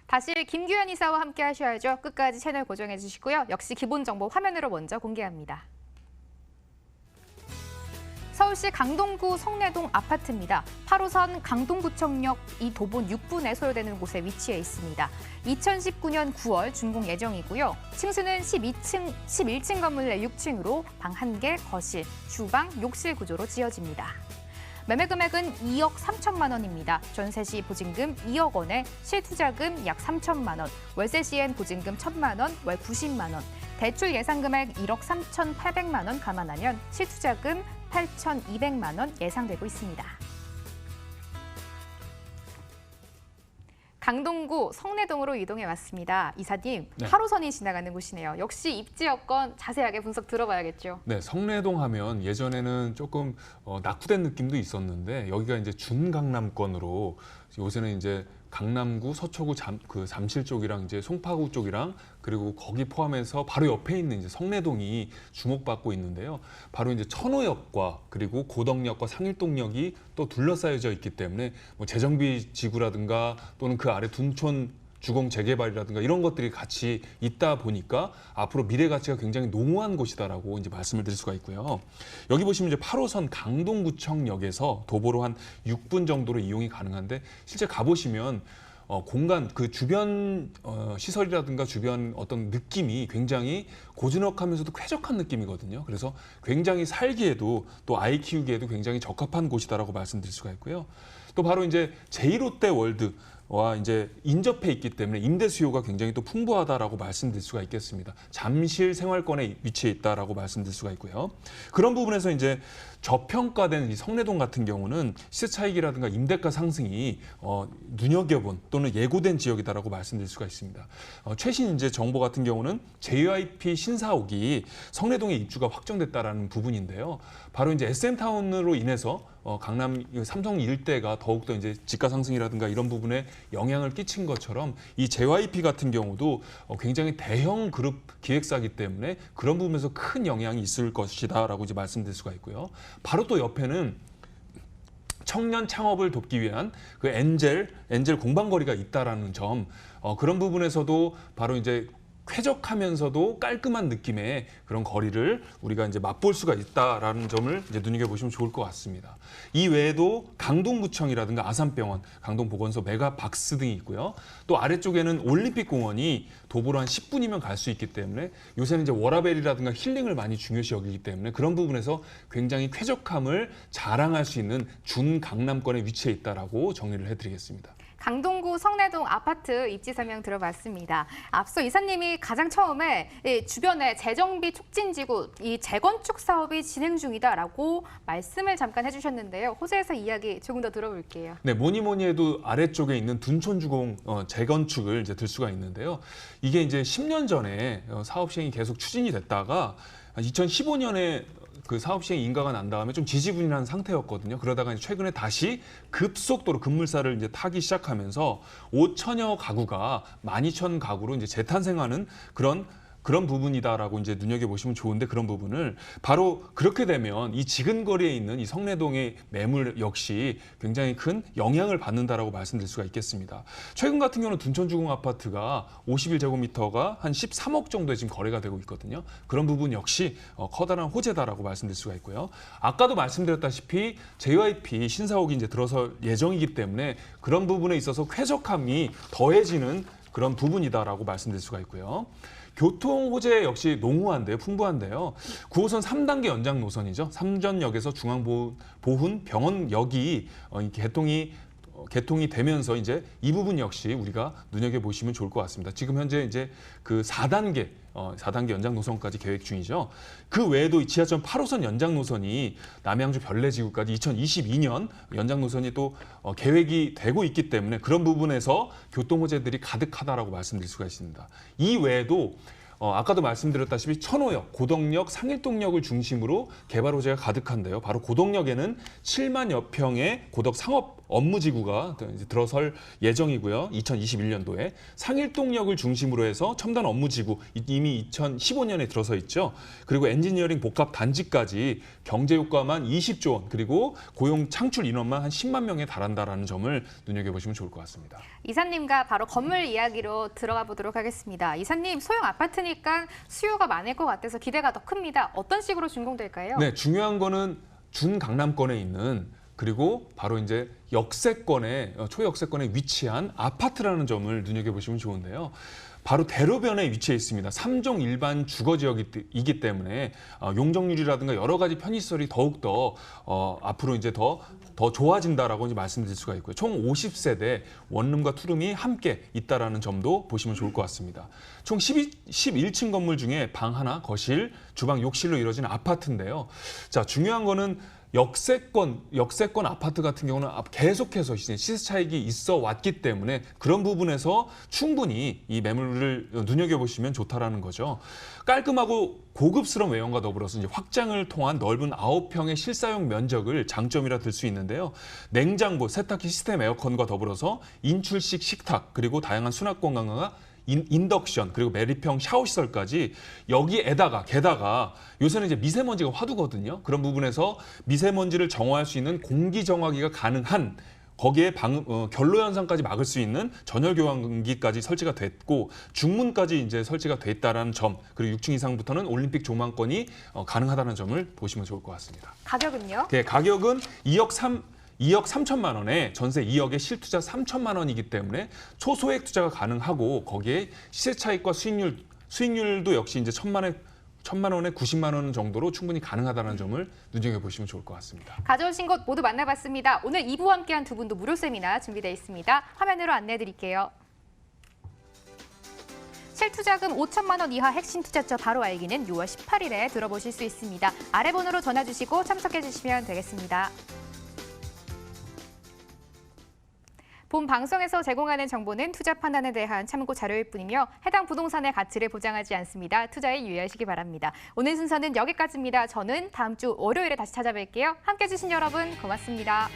다시 김규현 이사와 함께 하셔야죠. 끝까지 채널 고정해 주시고요. 역시 기본 정보 화면으로 먼저 공개합니다. 서울시 강동구 성내동 아파트입니다. 8호선 강동구청역 이 도본 6분에 소요되는 곳에 위치해 있습니다. 2019년 9월 준공 예정이고요. 층수는 11층 건물 내 6층으로 방 1개, 거실, 주방, 욕실 구조로 지어집니다. 매매 금액은 2억 3천만 원입니다. 전세 시 보증금 2억 원에 실투자금 약 3천만 원, 월세 시엔 보증금 1천만 원, 월 90만 원, 대출 예상 금액 1억 3,800만 원 감안하면 실투자금 8,200만 원 예상되고 있습니다. 강동구 성내동으로 이동해 왔습니다. 이사님, 네. 8호선이 지나가는 곳이네요. 역시 입지 여건 자세하게 분석 들어봐야겠죠. 네, 성내동 하면 예전에는 조금 낙후된 느낌도 있었는데 여기가 이제 준강남권으로 요새는 이제 강남구, 서초구, 잠실 쪽이랑 이제 송파구 쪽이랑 그리고 거기 포함해서 바로 옆에 있는 이제 성내동이 주목받고 있는데요. 바로 이제 천호역과 그리고 고덕역과 상일동역이 또 둘러싸여져 있기 때문에 뭐 재정비 지구라든가 또는 그 아래 둔촌 주공 재개발이라든가 이런 것들이 같이 있다 보니까 앞으로 미래 가치가 굉장히 농후한 곳이다라고 이제 말씀을 드릴 수가 있고요. 여기 보시면 이제 8호선 강동구청역에서 도보로 한 6분 정도로 이용이 가능한데 실제 가보시면 공간 그 주변 시설이라든가 주변 어떤 느낌이 굉장히 고즈넉하면서도 쾌적한 느낌이거든요. 그래서 굉장히 살기에도 또 아이 키우기에도 굉장히 적합한 곳이다라고 말씀드릴 수가 있고요. 또 바로 이제 제1롯데월드 와 이제 인접해 있기 때문에 임대 수요가 굉장히 또 풍부하다라고 말씀드릴 수가 있겠습니다. 잠실 생활권에 위치해 있다라고 말씀드릴 수가 있고요. 그런 부분에서 이제 저평가된 이 성내동 같은 경우는 시세 차익이라든가 임대가 상승이 눈여겨본 또는 예고된 지역이다라고 말씀드릴 수가 있습니다. 최신 이제 정보 같은 경우는 JYP 신사옥이 성내동에 입주가 확정됐다라는 부분인데요. 바로 이제 SM타운으로 인해서 강남 삼성 일대가 더욱더 이제 집가 상승이라든가 이런 부분에 영향을 끼친 것처럼 이 JYP 같은 경우도 굉장히 대형 그룹 기획사이기 때문에 그런 부분에서 큰 영향이 있을 것이다라고 이제 말씀드릴 수가 있고요. 바로 또 옆에는 청년 창업을 돕기 위한 그 엔젤 공방거리가 있다라는 점, 그런 부분에서도 바로 이제 쾌적하면서도 깔끔한 느낌의 그런 거리를 우리가 이제 맛볼 수가 있다라는 점을 이제 눈여겨보시면 좋을 것 같습니다. 이 외에도 강동구청이라든가 아산병원, 강동보건소, 메가박스 등이 있고요. 또 아래쪽에는 올림픽공원이 도보로 한 10분이면 갈 수 있기 때문에 요새는 이제 워라밸이라든가 힐링을 많이 중요시 여기기 때문에 그런 부분에서 굉장히 쾌적함을 자랑할 수 있는 준강남권에 위치해 있다라고 정리를 해드리겠습니다. 강동구 성내동 아파트 입지 설명 들어봤습니다. 앞서 이사님이 가장 처음에 주변에 재정비 촉진지구, 이 재건축 사업이 진행 중이다라고 말씀을 잠깐 해주셨는데요. 호재에서 이야기 조금 더 들어볼게요. 네, 뭐니 해도 아래쪽에 있는 둔촌주공 재건축을 이제 들 수가 있는데요. 이게 이제 10년 전에 사업 시행이 계속 추진이 됐다가 2015년에 그 사업 시행 인가가 난 다음에 좀 지지분이한 상태였거든요. 그러다가 이제 최근에 다시 급속도로 급물살을 이제 타기 시작하면서 5천여 가구가 12,000 가구로 이제 재탄생하는 그런 부분이다라고 이제 눈여겨보시면 좋은데 그런 부분을 바로 그렇게 되면 이 지근거리에 있는 이 성내동의 매물 역시 굉장히 큰 영향을 받는다라고 말씀드릴 수가 있겠습니다. 최근 같은 경우는 둔촌주공 아파트가 51제곱미터가 한 13억 정도에 지금 거래가 되고 있거든요. 그런 부분 역시 커다란 호재다라고 말씀드릴 수가 있고요. 아까도 말씀드렸다시피 JYP 신사옥이 이제 들어설 예정이기 때문에 그런 부분에 있어서 쾌적함이 더해지는 그런 부분이다라고 말씀드릴 수가 있고요. 교통 호재 역시 농후한데요, 풍부한데요. 9호선 3단계 연장 노선이죠. 삼전역에서 중앙보훈 병원역이 개통이 되면서 이제 이 부분 역시 우리가 눈여겨 보시면 좋을 것 같습니다. 지금 현재 이제 그 4단계 연장 노선까지 계획 중이죠. 그 외에도 지하철 8호선 연장 노선이 남양주 별내지구까지 2022년 연장 노선이 또 계획이 되고 있기 때문에 그런 부분에서 교통 호재들이 가득하다라고 말씀드릴 수가 있습니다. 이 외에도 아까도 말씀드렸다시피 천호역, 고덕역, 상일동역을 중심으로 개발 호재가 가득한데요. 바로 고덕역에는 7만여 평의 고덕 상업 업무지구가 이제 들어설 예정이고요. 2021년도에 상일동역을 중심으로 해서 첨단 업무지구 이미 2015년에 들어서 있죠. 그리고 엔지니어링 복합 단지까지 경제 효과만 20조 원, 그리고 고용 창출 인원만 한 10만 명에 달한다라는 점을 눈여겨보시면 좋을 것 같습니다. 이사님과 바로 건물 이야기로 들어가 보도록 하겠습니다. 이사님, 소형 아파트니까 수요가 많을 것 같아서 기대가 더 큽니다. 어떤 식으로 준공될까요? 네, 중요한 거는 준강남권에 있는, 그리고 바로 이제 역세권에, 초역세권에 위치한 아파트라는 점을 눈여겨보시면 좋은데요. 바로 대로변에 위치해 있습니다. 3종 일반 주거지역이기 때문에 용적률이라든가 여러 가지 편의시설이 더욱더 앞으로 이제 더 좋아진다라고 이제 말씀드릴 수가 있고요. 총 50세대 원룸과 투룸이 함께 있다라는 점도 보시면 좋을 것 같습니다. 총 11층 건물 중에 방 하나, 거실, 주방, 욕실로 이루어진 아파트인데요. 자, 중요한 거는 역세권 아파트 같은 경우는 계속해서 시세 차익이 있어 왔기 때문에 그런 부분에서 충분히 이 매물을 눈여겨보시면 좋다라는 거죠. 깔끔하고 고급스러운 외형과 더불어서 이제 확장을 통한 넓은 9평의 실사용 면적을 장점이라 들 수 있는데요. 냉장고, 세탁기, 시스템 에어컨과 더불어서 인출식 식탁, 그리고 다양한 수납 공간과 인덕션, 그리고 매립형 샤워 시설까지 여기에다가 게다가 요새는 이제 미세먼지가 화두거든요. 그런 부분에서 미세먼지를 정화할 수 있는 공기 정화기가 가능한, 거기에 결로 현상까지 막을 수 있는 전열 교환기까지 설치가 됐고 중문까지 이제 설치가 됐다라는 점, 그리고 6층 이상부터는 올림픽 조망권이 가능하다는 점을 보시면 좋을 것 같습니다. 가격은요? 네, 가격은 2억 3천만 원에 전세 2억에 실투자 3천만 원이기 때문에 초소액 투자가 가능하고 거기에 시세 차익과 수익률도 역시 이제 1천만 원에 90만 원 정도로 충분히 가능하다는 점을 눈여겨보시면 좋을 것 같습니다. 가져오신 것 모두 만나봤습니다. 오늘 2부와 함께한 두 분도 무료 세미나 준비되어 있습니다. 화면으로 안내해드릴게요. 실투자금 5천만 원 이하 핵심 투자처 바로 알기는 6월 18일에 들어보실 수 있습니다. 아래 번호로 전화 주시고 참석해 주시면 되겠습니다. 본 방송에서 제공하는 정보는 투자 판단에 대한 참고 자료일 뿐이며 해당 부동산의 가치를 보장하지 않습니다. 투자에 유의하시기 바랍니다. 오늘 순서는 여기까지입니다. 저는 다음 주 월요일에 다시 찾아뵐게요. 함께해 주신 여러분 고맙습니다.